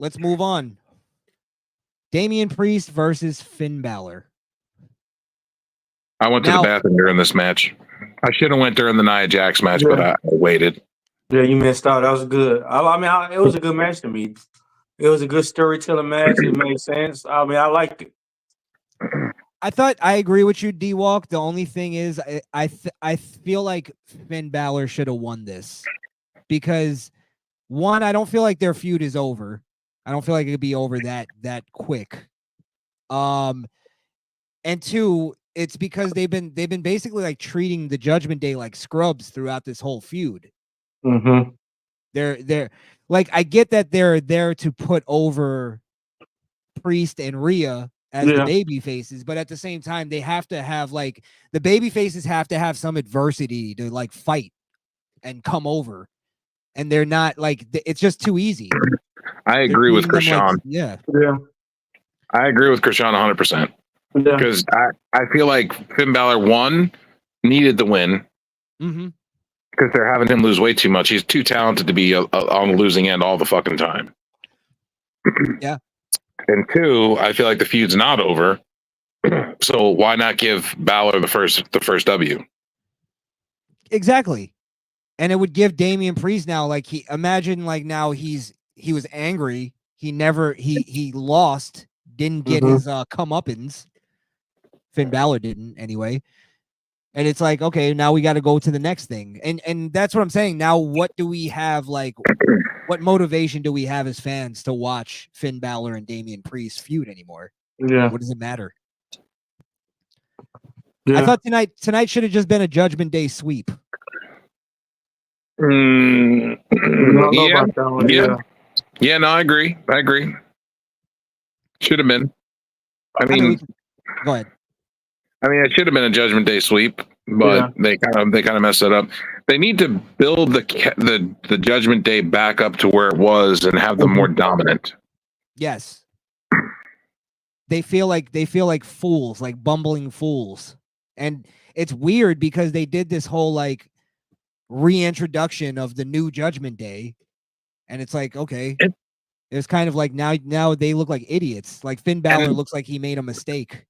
let's move on. Damian Priest versus Finn Balor. I went to the bathroom during this match. I should have went during the Nia Jax match, but I waited. Yeah, you missed out. That was good. It was a good match to me. It was a good storytelling match. It made sense. I mean, I liked it. I agree with you, D-Walk. The only thing is, I feel like Finn Balor should have won this because, one, I don't feel like their feud is over. I don't feel like it could be over that quick. And two, it's because they've been basically like treating the Judgment Day like scrubs throughout this whole feud. Mm-hmm. They're like, I get that they're there to put over Priest and Rhea as the baby faces, but at the same time, they have to have like the baby faces have to have some adversity to like fight and come over, and they're not like it's just too easy. I agree with Crishaun. I agree with Crishaun 100% because I feel like Finn Balor needed the win because they're having him lose way too much. He's too talented to be on the losing end all the fucking time. Yeah. And two, I feel like the feud's not over. So why not give Balor the first W? Exactly. And it would give Damian Priest now, like he was angry. He lost, didn't get his comeuppance. Finn Balor didn't anyway. And it's like, okay, now we got to go to the next thing. And that's what I'm saying. Now, what do we have? Like, what motivation do we have as fans to watch Finn Balor and Damian Priest feud anymore? Yeah. What does it matter? Yeah. I thought tonight should have just been a Judgment Day sweep. Yeah, no, I agree. Should have been. Go ahead. I mean, it should have been a Judgment Day sweep, but they kind of messed it up. They need to build the Judgment Day back up to where it was and have them more dominant. Yes. They feel like fools, like bumbling fools. And it's weird because they did this whole like reintroduction of the new Judgment Day, and it's like, okay, it's kind of like now they look like idiots. Like Finn Balor looks like he made a mistake.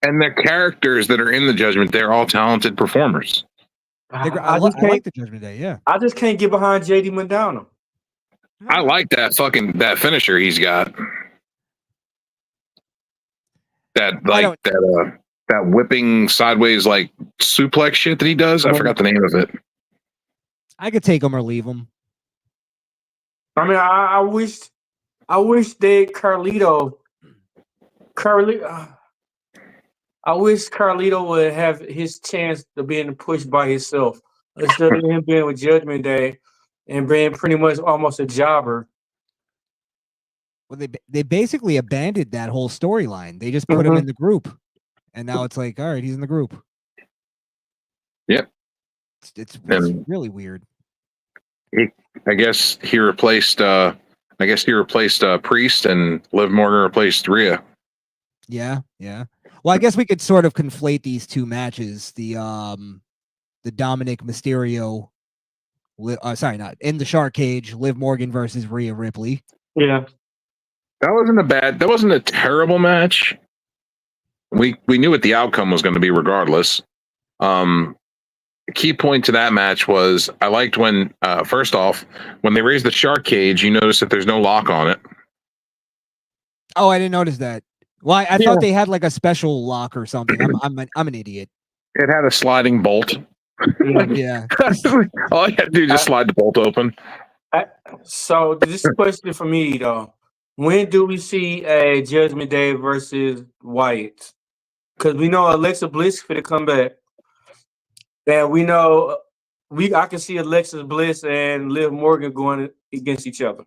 And the characters that are in the Judgment Day are all talented performers. I like the Judgment Day, yeah. I just can't get behind JD Madonna. I like that finisher he's got. That whipping sideways like suplex shit that he does. I forgot the name of it. I could take him or leave him. I mean, I wish I wish Carlito would have his chance of being pushed by himself instead of him being with Judgment Day and being pretty much almost a jobber. Well, they basically abandoned that whole storyline. They just put him in the group, and now it's like, all right, he's in the group. Yep, it's really weird. I guess he replaced. Priest, and Liv Morgan replaced Rhea. Yeah. Well, I guess we could sort of conflate these two matches. The Dominic Mysterio, in the Shark Cage, Liv Morgan versus Rhea Ripley. Yeah, that wasn't a terrible match. We knew what the outcome was going to be regardless. The key point to that match was I liked when first off, when they raised the Shark Cage, you notice that there's no lock on it. Oh, I didn't notice that. Well, I thought they had like a special lock or something. I'm an idiot. It had a sliding bolt. Yeah. All you had to do is just slide the bolt open. So this question for me though: when do we see a Judgment Day versus Wyatt? Because we know Alexa Bliss is going to come back, and we know I can see Alexa Bliss and Liv Morgan going against each other.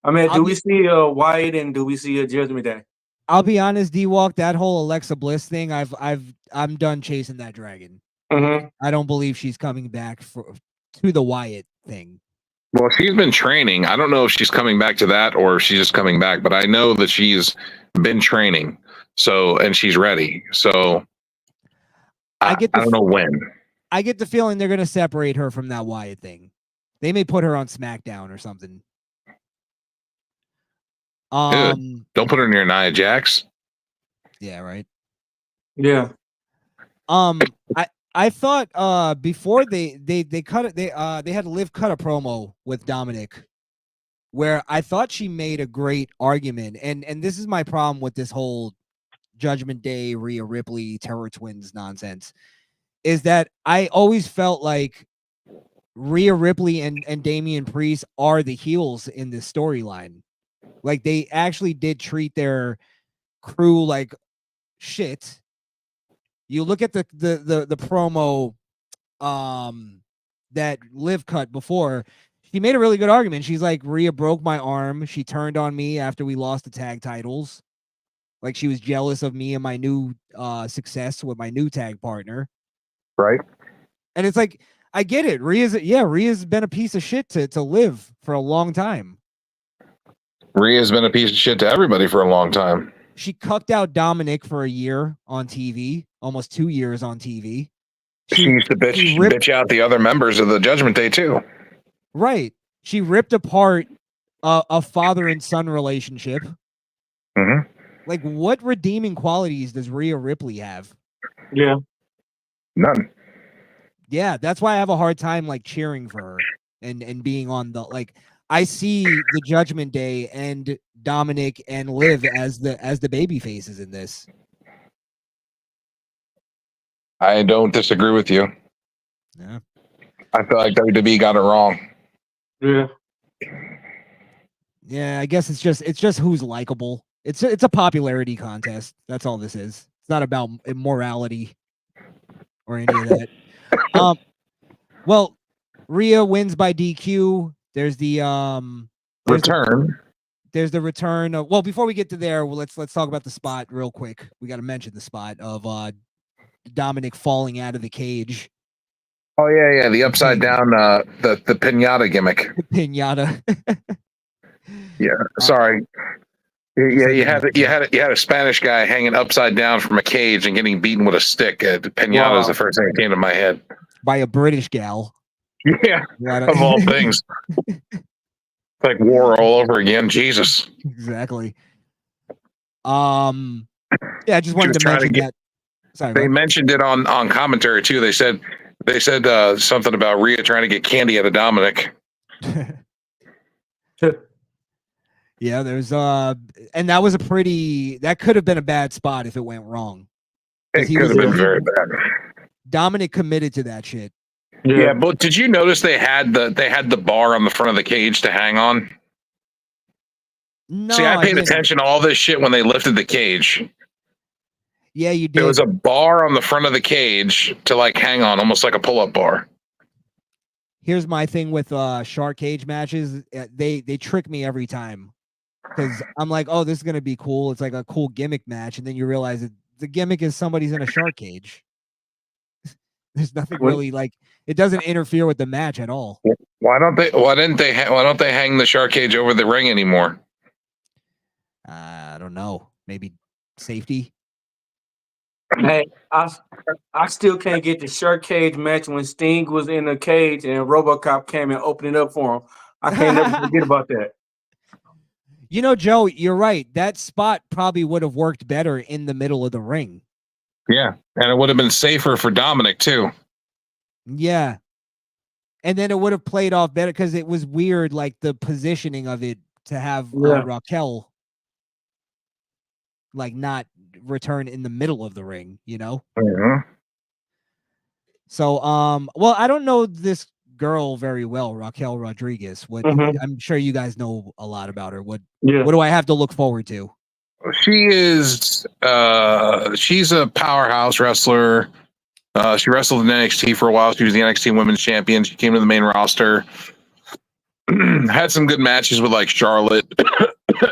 I mean, do we see a Wyatt and do we see a Judgment Day? I'll be honest, D-Walk, that whole Alexa Bliss thing, I'm done chasing that dragon. I don't believe she's coming back to the Wyatt thing. Well, she's been training. I don't know if she's coming back to that or if she's just coming back, but I know that she's been training. So, and she's ready. So I don't know when. I get the feeling they're going to separate her from that Wyatt thing. They may put her on SmackDown or something. Good. Don't put her near Nia Jax. Yeah, right. Yeah. I thought before they cut it, they had Liv cut a promo with Dominic where I thought she made a great argument, and this is my problem with this whole Judgment Day, Rhea Ripley, Terror Twins nonsense, is that I always felt like Rhea Ripley and Damian Priest are the heels in this storyline. Like they actually did treat their crew like shit. You look at the promo that Liv cut before, she made a really good argument. She's like, Rhea broke my arm. She turned on me after we lost the tag titles. Like she was jealous of me and my new success with my new tag partner. Right. And it's like, I get it. Rhea's been a piece of shit to Liv for a long time. Rhea's been a piece of shit to everybody for a long time. She cucked out Dominic for a year on TV, almost 2 years on TV. She used to bitch out the other members of the Judgment Day too. Right. She ripped apart a father and son relationship. Mm-hmm. Like, what redeeming qualities does Rhea Ripley have? Yeah. None. Yeah, that's why I have a hard time like cheering for her and being on the like. I see the Judgment Day and Dominic and Liv as the baby faces in this. I don't disagree with you. Yeah. I feel like WWE got it wrong. Yeah. Yeah, I guess it's just who's likable. It's a popularity contest. That's all this is. It's not about immorality or any of that. Well, Rhea wins by DQ. There's the return. There's the return of, well, before we get to there, let's talk about the spot real quick. We got to mention the spot of Dominic falling out of the cage. Oh yeah, the upside down the pinata gimmick. The pinata. Yeah, sorry. Yeah, you had a Spanish guy hanging upside down from a cage and getting beaten with a stick. Pinata is the first thing that came to my head. By a British gal. Yeah, of all things. Like war all over again. Jesus. Exactly. Yeah, I just wanted to mention that. Sorry, they mentioned it on commentary too. They said something about Rhea trying to get candy out of Dominic. Yeah, there's and that was that could have been a bad spot if it went wrong. It could have been very bad. Dominic committed to that shit. Yeah, but did you notice they had the bar on the front of the cage to hang on? No. See, I paid attention to all this shit when they lifted the cage. Yeah, you did. There was a bar on the front of the cage to like hang on, almost like a pull-up bar. Here's my thing with shark cage matches. They trick me every time. Because I'm like, oh, this is gonna be cool. It's like a cool gimmick match, and then you realize that the gimmick is somebody's in a shark cage. There's nothing really like it doesn't interfere with the match at all. Why don't they hang the shark cage over the ring anymore? I don't know. Maybe safety. Hey, I still can't get the shark cage match when Sting was in the cage and RoboCop came and opened it up for him. I can't never forget about that. You know, Joe, you're right. That spot probably would have worked better in the middle of the ring. Yeah, and it would have been safer for Dominic too. Yeah. And then it would have played off better because it was weird, like the positioning of it to have Raquel like not return in the middle of the ring, you know? Mm-hmm. So, well, I don't know this girl very well, Raquel Rodriguez. I'm sure you guys know a lot about her. What do I have to look forward to? She's a powerhouse wrestler. She wrestled in NXT for a while. She was the NXT Women's Champion. She came to the main roster. Had some good matches with like Charlotte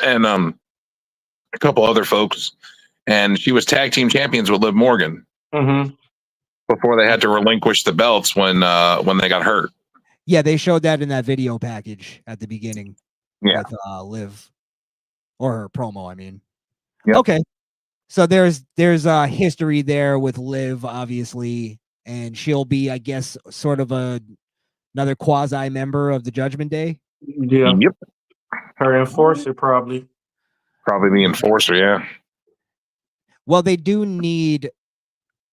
and a couple other folks. And she was tag team champions with Liv Morgan before they had to relinquish the belts when they got hurt. Yeah, they showed that in that video package at the beginning. Yeah, with Liv or her promo. I mean, yep. Okay. So there's history there with Liv, obviously, and she'll be, I guess, sort of another quasi member of the Judgment Day. Yeah. Yep. Her enforcer, probably. Probably the enforcer, yeah. Well, they do need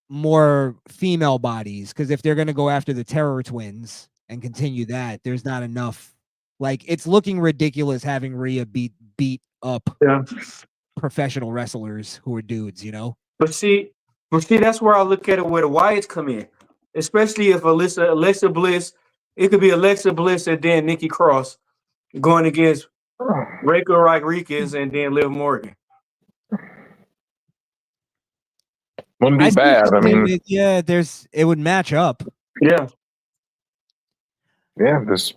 more female bodies because if they're going to go after the Terror Twins and continue that, there's not enough. Like, it's looking ridiculous having Rhea beat up professional wrestlers who are dudes, you know? But see, that's where I look at it where the Wyatts come in. Especially if Alexa Bliss, it could be Alexa Bliss and then Nikki Cross going against Raquel Rodriguez and then Liv Morgan. Wouldn't be bad. I mean, it would match up. Yeah. Yeah, there's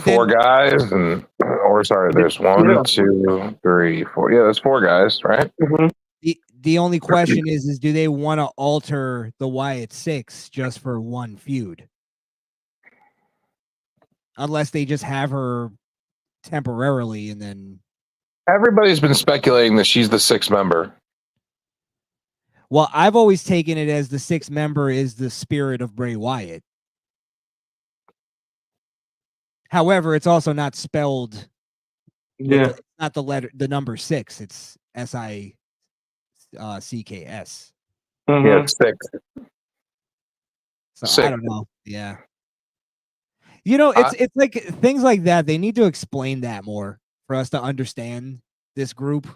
four guys, and there's 1, 2, 3, 4. Yeah, there's 4 guys, right? Mm-hmm. The only question is do they want to alter the Wyatt 6 just for one feud? Unless they just have her temporarily and then. Everybody's been speculating that she's the 6th member. Well, I've always taken it as the 6th member is the spirit of Bray Wyatt. However, it's also not spelled. Yeah. Not the number 6. It's SICKS. Mm-hmm. Yeah, it's 6. So 6. I don't know. Yeah. You know, it's like things like that. They need to explain that more for us to understand this group,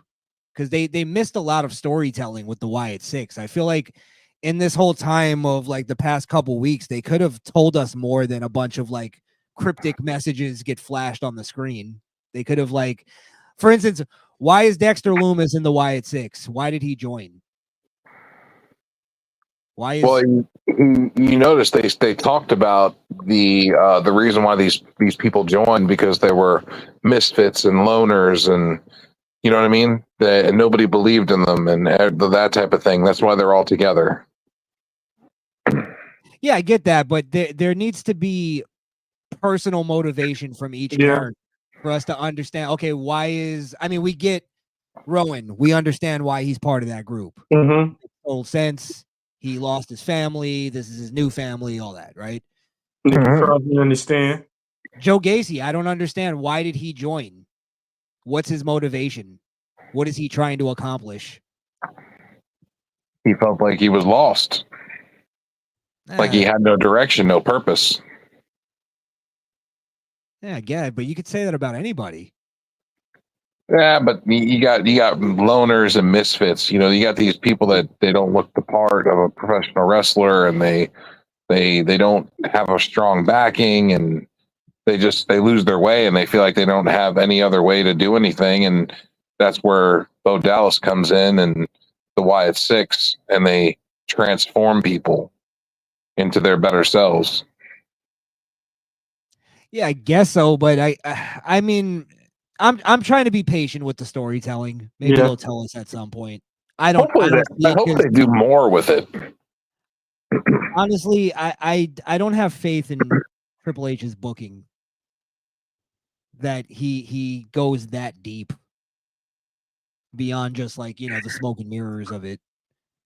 because they missed a lot of storytelling with the Wyatt 6. I feel like in this whole time of like the past couple weeks, they could have told us more than a bunch of like cryptic messages get flashed on the screen. They could have, like, for instance, why is Dexter Lumis in the Wyatt 6? Why did he join? Why is you notice they talked about the reason why these people joined, because they were misfits and loners, and you know what I mean, that nobody believed in them and that type of thing. That's why they're all together. Yeah, I get that, but there needs to be personal motivation from each character for us to understand. Okay, we get Rowan. We understand why he's part of that group. Mm-hmm. Old sense. He lost his family. This is his new family. All that, right? You understand. Joe Gacy, I don't understand. Why did he join? What's his motivation? What is he trying to accomplish? He felt like he was lost. Like he had no direction, no purpose. Yeah, I get it, but you could say that about anybody. Yeah, but you got loners and misfits. You know, you got these people that they don't look the part of a professional wrestler, and they don't have a strong backing, and they lose their way, and they feel like they don't have any other way to do anything, and that's where Bo Dallas comes in and the Wyatt 6, and they transform people into their better selves. Yeah, I guess so, but I mean, I'm trying to be patient with the storytelling. Maybe they'll tell us at some point. I hope they do more with it. Honestly, I don't have faith in Triple H's booking, that he goes that deep beyond just, like, you know, the smoke and mirrors of it.